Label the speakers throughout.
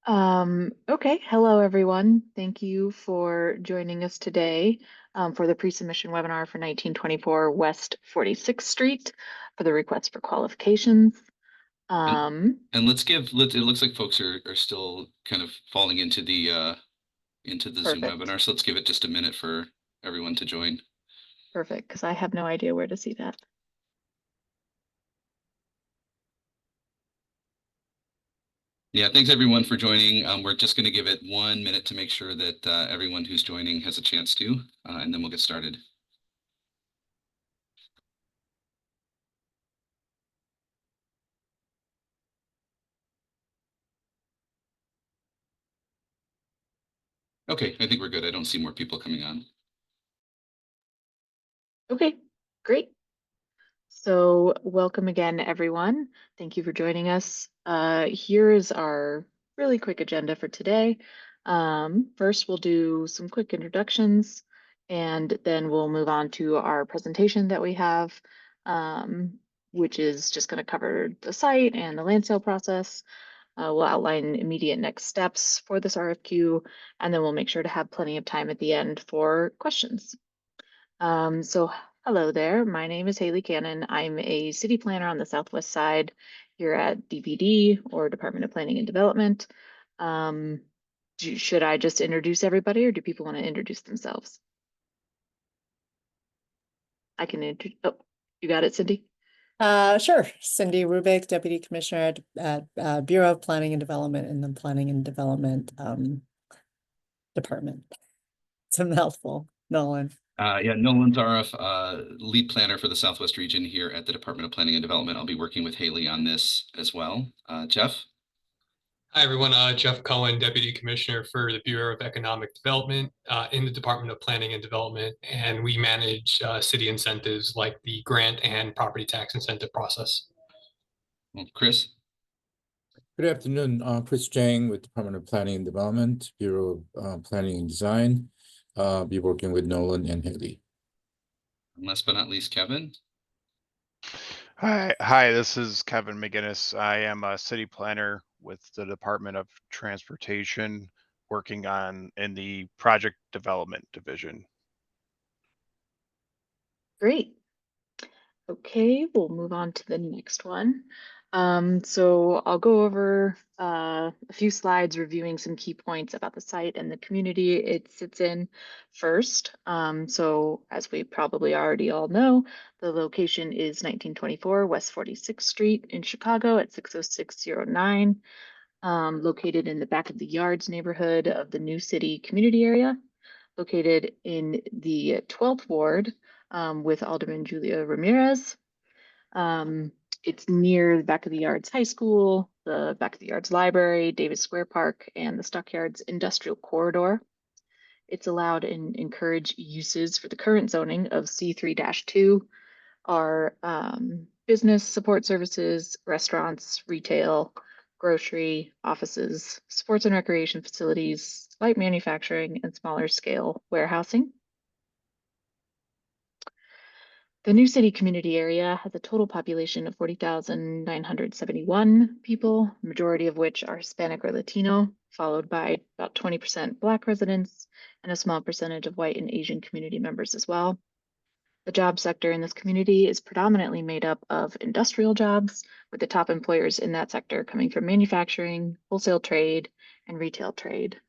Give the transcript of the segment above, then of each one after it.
Speaker 1: Okay, hello everyone. Thank you for joining us today for the pre-submission webinar for 1924 West 46th Street for the request for qualifications.
Speaker 2: And,
Speaker 1: Um,
Speaker 2: and it looks like folks are still kind of falling into the Zoom
Speaker 1: Perfect,
Speaker 2: webinar. So let's give it just a minute for everyone to join.
Speaker 1: perfect, because I have no idea where to see that.
Speaker 2: Yeah, thanks everyone for joining. We're just going to give it 1 minute to make sure that everyone who's joining has a chance to, and then we'll get started. Okay, I think we're good. I don't see more people coming on.
Speaker 1: Okay, great. So welcome again, everyone. Thank you for joining us. Here is our really quick agenda for today. First, we'll do some quick introductions, and then we'll move on to our presentation that we have, um, which is just going to cover the site and the land sale process. We'll outline immediate next steps for this RFQ, and then we'll make sure to have plenty of time at the end for questions. So hello there. My name is Haley Cannon. I'm a city planner on the Southwest side here at DPD, or Department of Planning and Development. Um, should I just introduce everybody, or do people want to introduce themselves? I can introduce. Oh, you got it, Cindy?
Speaker 3: Sure. Cindy Rubik, Deputy Commissioner at Bureau of Planning and Development in the Planning and Development Department. It's a mouthful. Nolan.
Speaker 2: Yeah, Nolan Zaroff, lead planner for the Southwest region here at the Department of Planning and Development. I'll be working with Haley on this as well. Jeff?
Speaker 4: Hi, everyone. Jeff Cohen, Deputy Commissioner for the Bureau of Economic Development in the Department of Planning and Development, and we manage city incentives like the grant and property tax incentive process.
Speaker 2: Well, Chris?
Speaker 5: Good afternoon, Chris Jang with Department of Planning and Development, Bureau of Planning and Design. Be working with Nolan and Haley.
Speaker 2: And last but not least, Kevin?
Speaker 6: Hi, this is Kevin McGinnis. I am a city planner with the Department of Transportation, working in the project development division.
Speaker 1: Great. Okay, we'll move on to the next one. So I'll go over a few slides reviewing some key points about the site and the community it sits in first. So as we probably already all know, the location is 1924 West 46th Street in Chicago at 60609, located in the back of the yards neighborhood of the New City community area, located in the 12th Ward with Alderman Julia Ramirez. It's near the back of the Yards High School, the back of the Yards Library, Davis Square Park, and the Stockyards Industrial Corridor. It's allowed and encourage uses for the current zoning of C3-2 are business support services, restaurants, retail, grocery, offices, sports and recreation facilities, light manufacturing, and smaller scale warehousing. The New City community area has a total population of 40,971 people, majority of which are Hispanic or Latino, followed by about 20% Black residents and a small percentage of white and Asian community members as well. The job sector in this community is predominantly made up of industrial jobs, with the top employers in that sector coming from manufacturing, wholesale trade, and retail trade.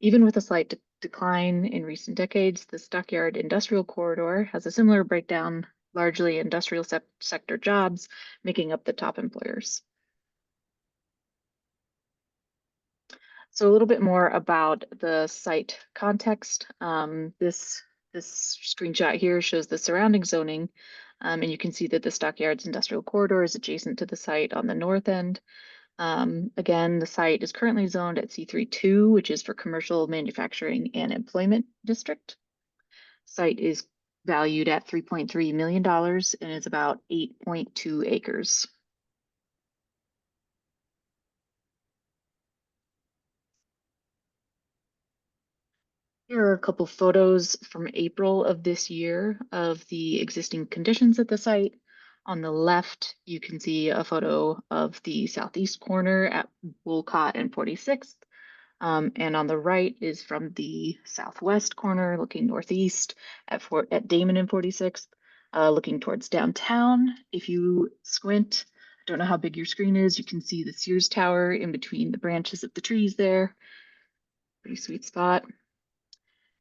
Speaker 1: Even with a slight decline in recent decades, the Stockyard Industrial Corridor has a similar breakdown, largely industrial sector jobs making up the top employers. So a little bit more about the site context. This screenshot here shows the surrounding zoning, and you can see that the Stockyards Industrial Corridor is adjacent to the site on the north end. Again, the site is currently zoned at C3-2, which is for commercial, manufacturing, and employment district. Site is valued at $3.3 million and is about 8.2 acres. Here are a couple photos from April of this year of the existing conditions at the site. On the left, you can see a photo of the southeast corner at Wolcott and 46th. And on the right is from the southwest corner, looking northeast at Damon and 46th, looking towards downtown. If you squint, I don't know how big your screen is, you can see the Sears Tower in between the branches of the trees there. Pretty sweet spot.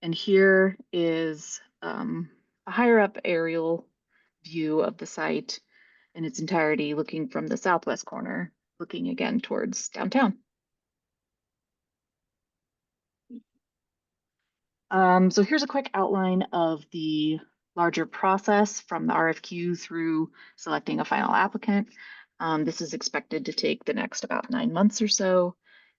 Speaker 1: And here is a higher up aerial view of the site in its entirety, looking from the southwest corner, looking again towards downtown. So here's a quick outline of the larger process from the RFQ through selecting a final applicant. This is expected to take the next about 9 months or so.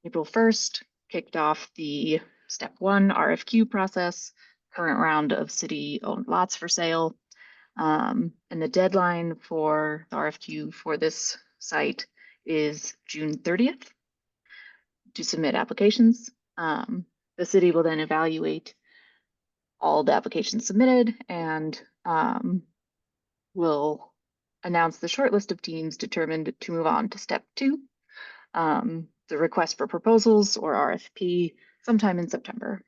Speaker 1: April 1st kicked off the step 1 RFQ process, current round of city-owned lots for sale. And the deadline for the RFQ for this site is June 30th to submit applications. The city will then evaluate all the applications submitted and will announce the short list of teams determined to move on to step 2, the request for proposals or RFP sometime in September.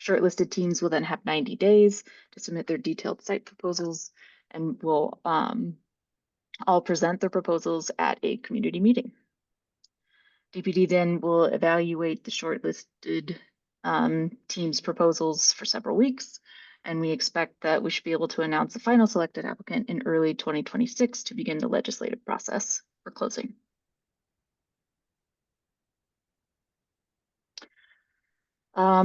Speaker 1: Shortlisted teams will then have 90 days to submit their detailed site proposals and will all present their proposals at a community meeting. DPD then will evaluate the shortlisted team's proposals for several weeks, and we expect that we should be able to announce the final selected applicant in early 2026 to begin the legislative process for closing.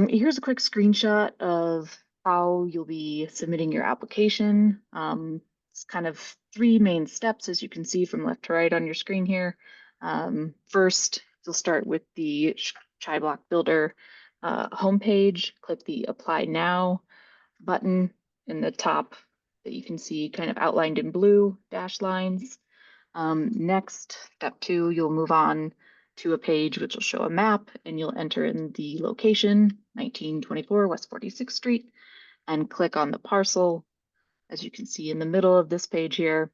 Speaker 1: Here's a quick screenshot of how you'll be submitting your application. It's kind of 3 main steps, as you can see from left to right on your screen here. First, you'll start with the Chiblock Builder homepage. Click the Apply Now button in the top that you can see kind of outlined in blue dashed lines. Next, step 2, you'll move on to a page which will show a map, and you'll enter in the location, 1924 West 46th Street, and click on the parcel, as you can see in the middle of this page here.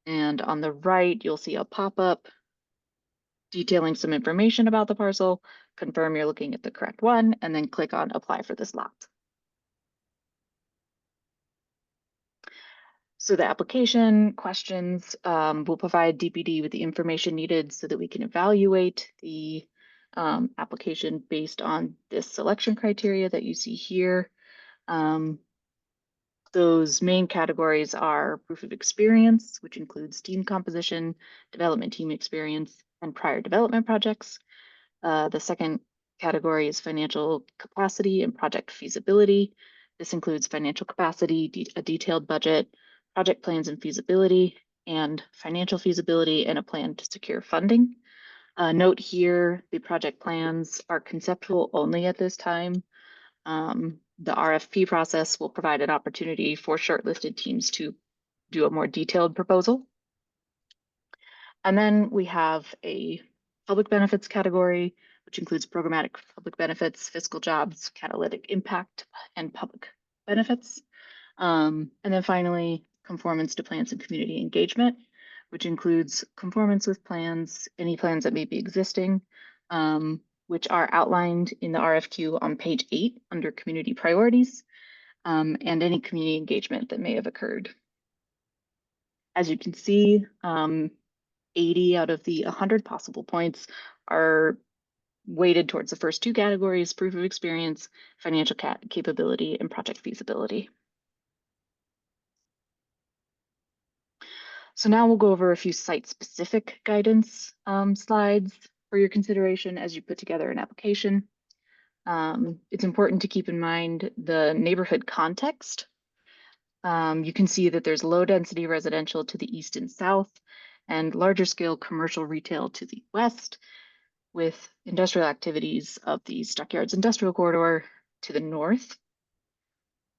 Speaker 1: And on the right, you'll see a pop-up detailing some information about the parcel, confirm you're looking at the correct one, and then click on Apply for this lot. So the application questions will provide DPD with the information needed so that we can evaluate the application based on this selection criteria that you see here. Those main categories are proof of experience, which includes team composition, development team experience, and prior development projects. The second category is financial capacity and project feasibility. This includes financial capacity, a detailed budget, project plans and feasibility, and financial feasibility and a plan to secure funding. Note here, the project plans are conceptual only at this time. The RFP process will provide an opportunity for shortlisted teams to do a more detailed proposal. And then we have a public benefits category, which includes programmatic public benefits, fiscal jobs, catalytic impact, and public benefits. And then finally, conformance to plans and community engagement, which includes conformance with plans, any plans that may be existing, which are outlined in the RFQ on page 8 under community priorities, and any community engagement that may have occurred. As you can see, 80 out of the 100 possible points are weighted towards the first 2 categories: proof of experience, financial capability, and project feasibility. So now we'll go over a few site-specific guidance slides for your consideration as you put together an application. It's important to keep in mind the neighborhood context. You can see that there's low-density residential to the east and south, and larger-scale commercial retail to the west, with industrial activities of the Stockyards Industrial Corridor to the north.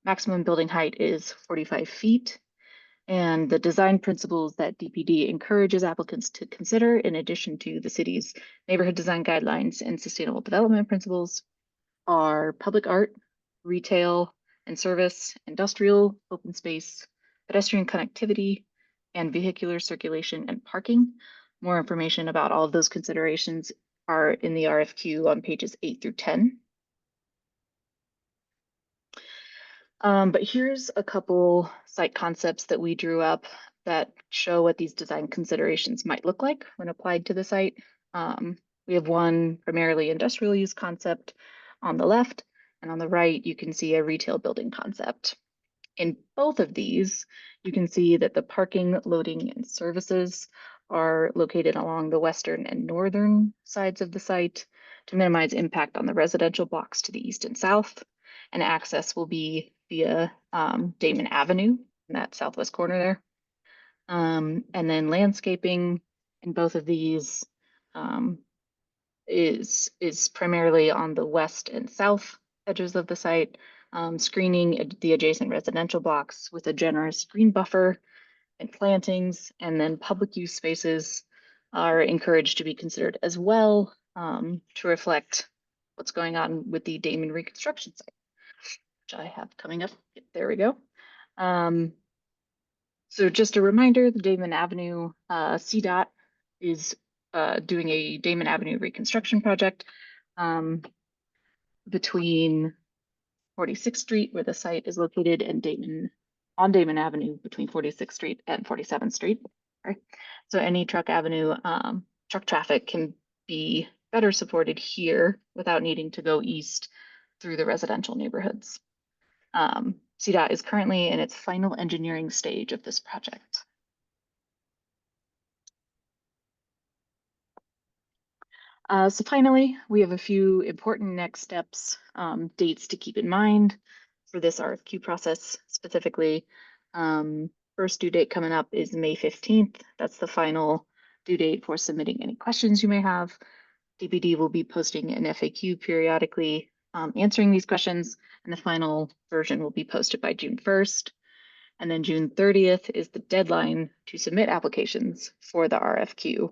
Speaker 1: Maximum building height is 45 feet. And the design principles that DPD encourages applicants to consider, in addition to the city's neighborhood design guidelines and sustainable development principles, are public art, retail and service, industrial, open space, pedestrian connectivity, and vehicular circulation and parking. More information about all of those considerations are in the RFQ on pages 8 through 10. But here's a couple site concepts that we drew up that show what these design considerations might look like when applied to the site. We have one primarily industrial use concept on the left, and on the right, you can see a retail building concept. In both of these, you can see that the parking, loading, and services are located along the western and northern sides of the site to minimize impact on the residential blocks to the east and south. And access will be via Damon Avenue in that southwest corner there. And then landscaping in both of these is primarily on the west and south edges of the site, screening the adjacent residential blocks with a generous green buffer and plantings, and then public use spaces are encouraged to be considered as well, to reflect what's going on with the Damon reconstruction site, which I have coming up. There we go. So just a reminder, the Damon Avenue CDOT is doing a Damon Avenue reconstruction project between 46th Street, where the site is located, and on Damon Avenue between 46th Street and 47th Street. Right? So any truck traffic can be better supported here without needing to go east through the residential neighborhoods. CDOT is currently in its final engineering stage of this project. So finally, we have a few important next steps, dates to keep in mind for this RFQ process specifically. First due date coming up is May 15th. That's the final due date for submitting any questions you may have. DPD will be posting an FAQ periodically answering these questions, and the final version will be posted by June 1st. And then June 30th is the deadline to submit applications for the RFQ.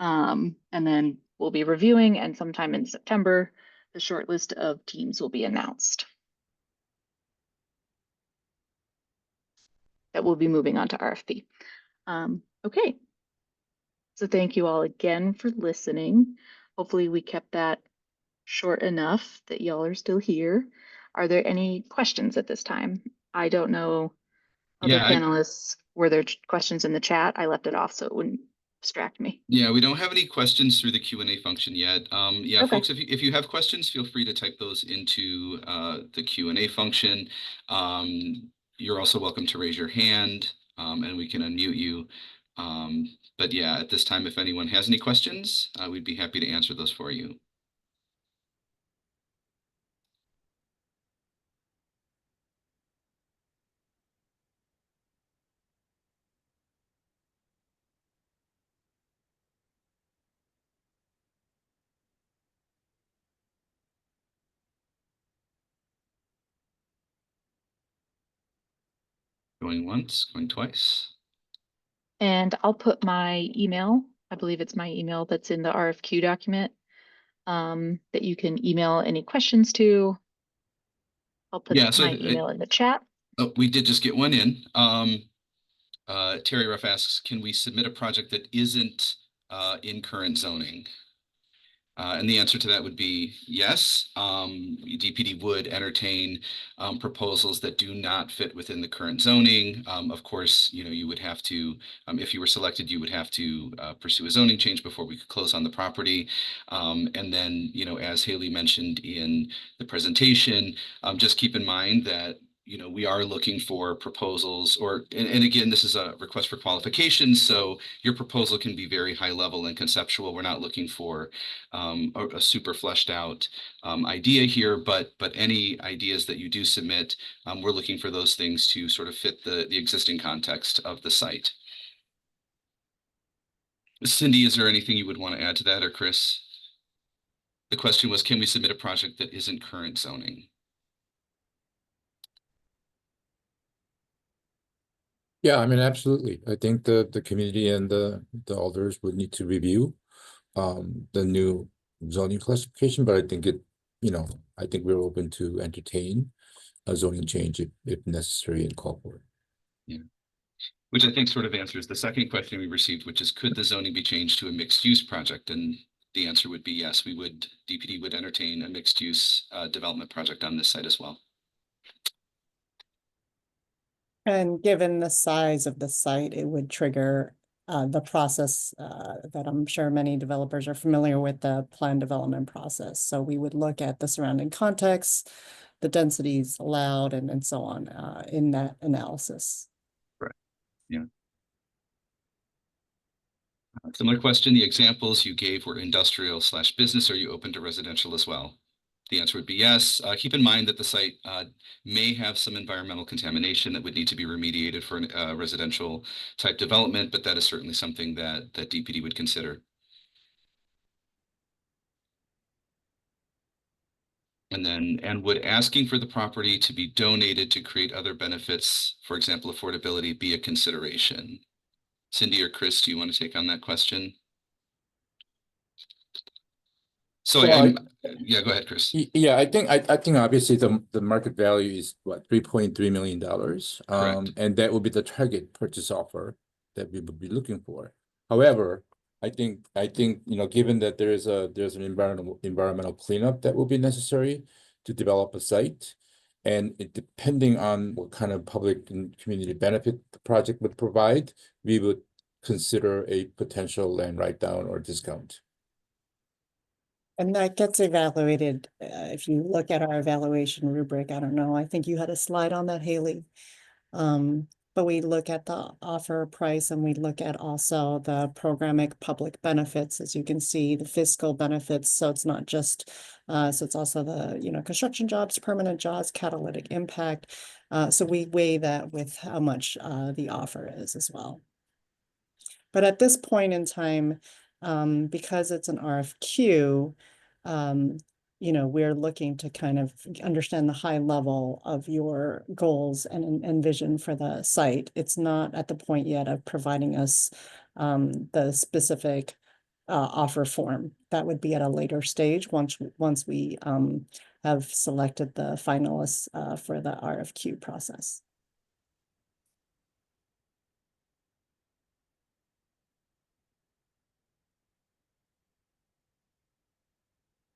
Speaker 1: And then we'll be reviewing, and sometime in September, the short list of teams will be announced. That will be moving on to RFP. Okay. So thank you all again for listening. Hopefully we kept that short enough that y'all are still here. Are there any questions at this time? I don't know. Other panelists, were there questions in the chat? I left it off so it wouldn't distract me.
Speaker 2: Yeah, we don't have any questions through the Q&A function yet. Yeah,
Speaker 1: Okay.
Speaker 2: folks, if you have questions, feel free to type those into the Q&A function. You're also welcome to raise your hand, and we can unmute you. But yeah, at this time, if anyone has any questions, we'd be happy to answer those for you. Going once, going twice.
Speaker 1: And I'll put my email, I believe it's my email that's in the RFQ document, that you can email any questions to. I'll put my email in the chat.
Speaker 2: Oh, we did just get one in. Terry Ruff asks, can we submit a project that isn't in current zoning? And the answer to that would be yes. DPD would entertain proposals that do not fit within the current zoning. Of course, you would have to, if you were selected, you would have to pursue a zoning change before we could close on the property. And then, as Haley mentioned in the presentation, just keep in mind that we are looking for proposals and again, this is a request for qualifications. So your proposal can be very high level and conceptual. We're not looking for a super fleshed out idea here, but any ideas that you do submit, we're looking for those things to sort of fit the existing context of the site. Cindy, is there anything you would want to add to that, or Chris? The question was, can we submit a project that isn't current zoning?
Speaker 5: Yeah, I mean, absolutely. I think the community and the alders would need to review the new zoning classification, but I think I think we're open to entertain a zoning change if necessary and called for.
Speaker 2: Yeah. Which I think sort of answers the second question we received, which is, could the zoning be changed to a mixed use project? And the answer would be yes, DPD would entertain a mixed use development project on this site as well.
Speaker 3: And given the size of the site, it would trigger the process that I'm sure many developers are familiar with, the plan development process. So we would look at the surrounding context, the densities allowed, and so on in that analysis.
Speaker 2: Right. Yeah. Similar question, the examples you gave were industrial/business. Are you open to residential as well? The answer would be yes. Keep in mind that the site may have some environmental contamination that would need to be remediated for a residential type development, but that is certainly something that DPD would consider. And would asking for the property to be donated to create other benefits, for example, affordability, be a consideration? Cindy or Chris, do you want to take on that question? So yeah, go ahead, Chris.
Speaker 5: Yeah, I think obviously the market value is what, $3.3 million.
Speaker 2: Correct.
Speaker 5: And that would be the target purchase offer that we would be looking for. However, I think given that there's an environmental cleanup that will be necessary to develop a site, and depending on what kind of public and community benefit the project would provide, we would consider a potential land write-down or discount.
Speaker 3: And that gets evaluated. If you look at our evaluation rubric, I don't know, I think you had a slide on that, Haley. But we look at the offer price, and we look at also the programmatic public benefits, as you can see, the fiscal benefits. So it's not just, so it's also the, construction jobs, permanent jobs, catalytic impact. So we weigh that with how much the offer is as well. But at this point in time, because it's an RFQ, we're looking to kind of understand the high level of your goals and vision for the site. It's not at the point yet of providing us the specific offer form. That would be at a later stage once we have selected the finalists for the RFQ process.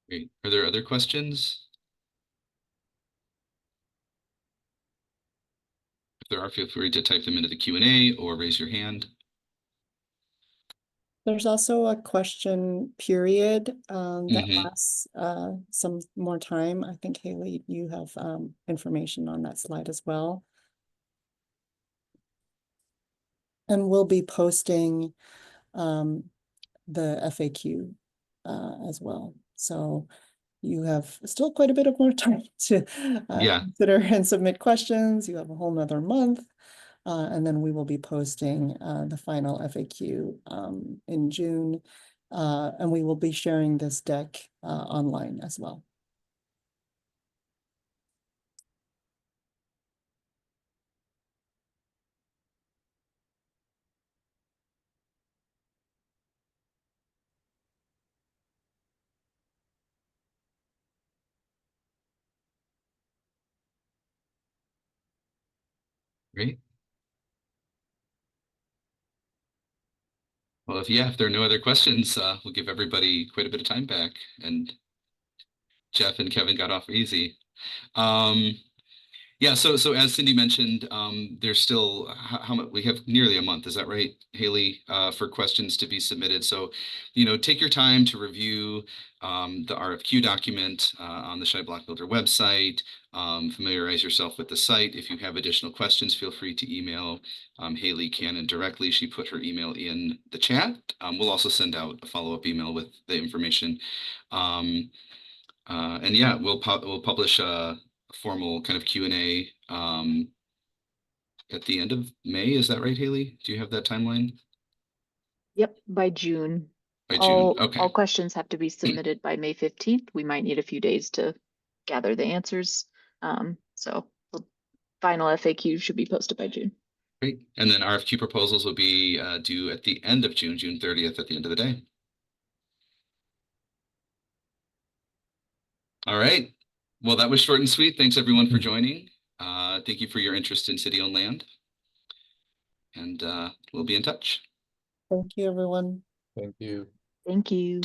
Speaker 2: Great. Are there other questions? If there are, feel free to type them into the Q&A or raise your hand.
Speaker 3: There's also a question period that lasts some more time. I think, Haley, you have information on that slide as well. And we'll be posting the FAQ as well. So you have still quite a bit of more time to consider and submit questions. You have a whole nother month. And then we will be posting the final FAQ in June. And we will be sharing this deck online as well.
Speaker 2: Great. Well, if there are no other questions, we'll give everybody quite a bit of time back, and Jeff and Kevin got off easy. Yeah, so as Cindy mentioned, there's still how much we have, nearly a month, is that right, Haley, for questions to be submitted. So, take your time to review the RFQ document on the Shy Block Builder website, familiarize yourself with the site. If you have additional questions, feel free to email Haley Cannon directly. She put her email in the chat. We'll also send out a follow-up email with the information. And yeah, we'll publish a formal kind of Q&A at the end of May. Is that right, Haley? Do you have that timeline?
Speaker 1: Yep, by June.
Speaker 2: By June, okay.
Speaker 1: All questions have to be submitted by May 15th. We might need a few days to gather the answers. So the final FAQ should be posted by June.
Speaker 2: Great. And then RFQ proposals will be due at the end of June, June 30th at the end of the day. All right. Well, that was short and sweet. Thanks everyone for joining. Thank you for your interest in city-owned land. and we'll be in touch.
Speaker 3: Thank you, everyone.
Speaker 5: Thank you.
Speaker 1: Thank you.